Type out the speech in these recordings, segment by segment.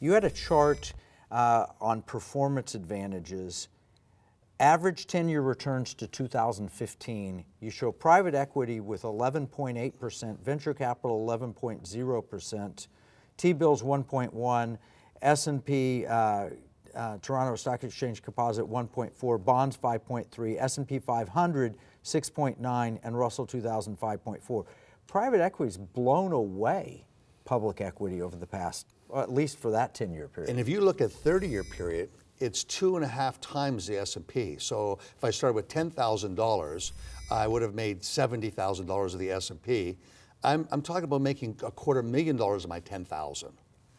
You had a chart on performance advantages. Average 10-year returns to 2015. You show private equity with 11.8%, venture capital 11.0%, T-bills 1.1, S&P Toronto Stock Exchange Composite 1.4, bonds 5.3, S&P 500 6.9, and Russell 2000 5.4. Private equity's blown away public equity over the past, or at least for that 10-year period. And if you look at 30-year period, it's 2.5 times the S&P. So if I started with $10,000, I would have made $70,000 of the S&P. I'm talking about making $250,000 of my $10,000.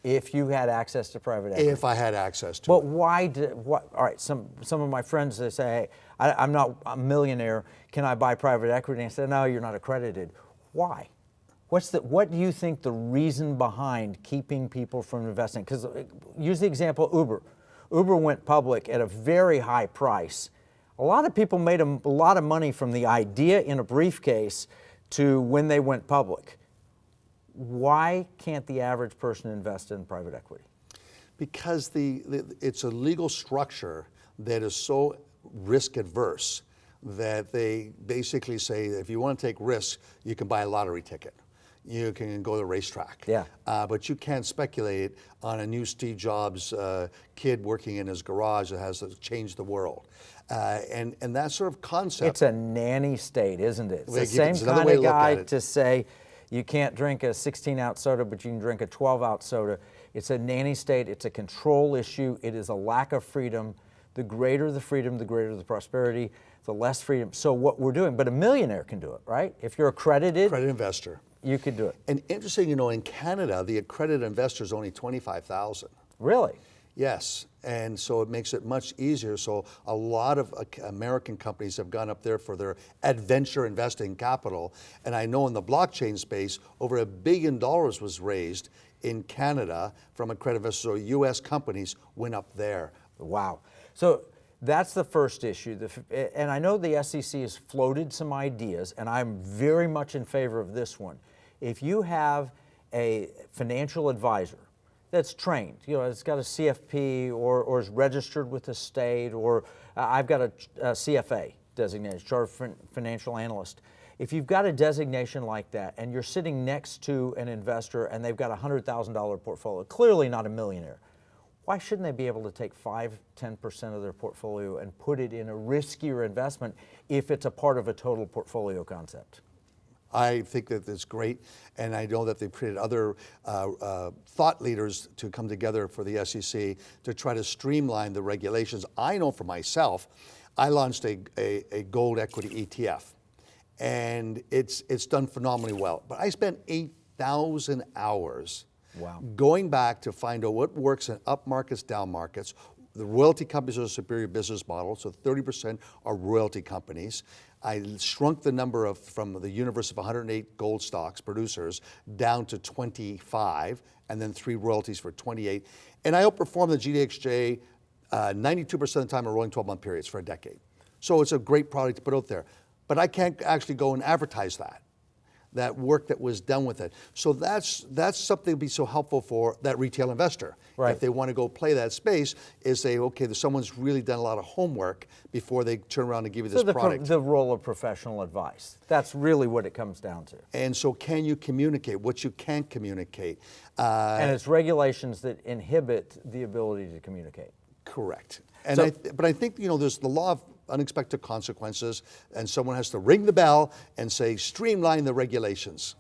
If you had access to private equity. If I had access to but it. All right, some of my friends, they say, hey, I'm not a millionaire, can I buy private equity? And I said, no, you're not accredited. Why? What do you think the reason behind keeping people from investing? Because use the example Uber. Uber went public at a very high price. A lot of people made a lot of money from the idea in a briefcase to when they went public. Why can't the average person invest in private equity? Because it's a legal structure that is so risk adverse that they basically say that if you want to take risks, you can buy a lottery ticket. You can go to the racetrack. Yeah. But you can't speculate on a new Steve Jobs kid working in his garage that has to change the world. And that sort of concept. It's a nanny state, isn't it? It's the It's same another kind way of to look guy at it. to say you can't drink a 16-ounce soda, but you can drink a 12-ounce soda. It's a nanny state. It's a control issue. It is a lack of freedom. The greater the freedom, the greater the prosperity, the less freedom. So what we're doing, but a millionaire can do it, right? If you're accredited. Accredited investor. You could do it. And interesting, in Canada, the accredited investor is only 25,000. Really? Yes, and so it makes it much easier. So a lot of American companies have gone up there for their adventure investing capital. And I know in the blockchain space, over $1 billion was raised in Canada from accredited investors. So U.S. companies went up there. Wow. So that's the first issue. And I know the SEC has floated some ideas, and I'm very much in favor of this one. If you have a financial advisor that's trained, it's got a CFP or is registered with the state, or I've got a CFA designation, Chartered Financial Analyst. If you've got a designation like that and you're sitting next to an investor and they've got a $100,000 portfolio, clearly not a millionaire, why shouldn't they be able to take 5-10% of their portfolio and put it in a riskier investment if it's a part of a total portfolio concept? I think that it's great, and I know that they've created other thought leaders to come together for the SEC to try to streamline the regulations. I know for myself, I launched a gold equity ETF, and it's done phenomenally well. But I spent 8,000 hours going back to find out what works in up markets, down markets. The royalty companies are a superior business model, so 30% are royalty companies. I shrunk the number from the universe of 108 gold stocks producers down to 25, and then 3 royalties for 28. And I outperformed the GDXJ 92% of the time in rolling 12-month periods for a decade. So it's a great product to put out there. But I can't actually go and advertise that work that was done with it. So that's something that would be so helpful for that retail investor. Right. If they want to go play that space, is say, okay, someone's really done a lot of homework before they turn around and give you this product. The role of professional advice. That's really what it comes down to. And so can you communicate what you can't communicate? And it's regulations that inhibit the ability to communicate. Correct. And but I think, there's the law of unexpected consequences, and someone has to ring the bell and say, streamline the regulations.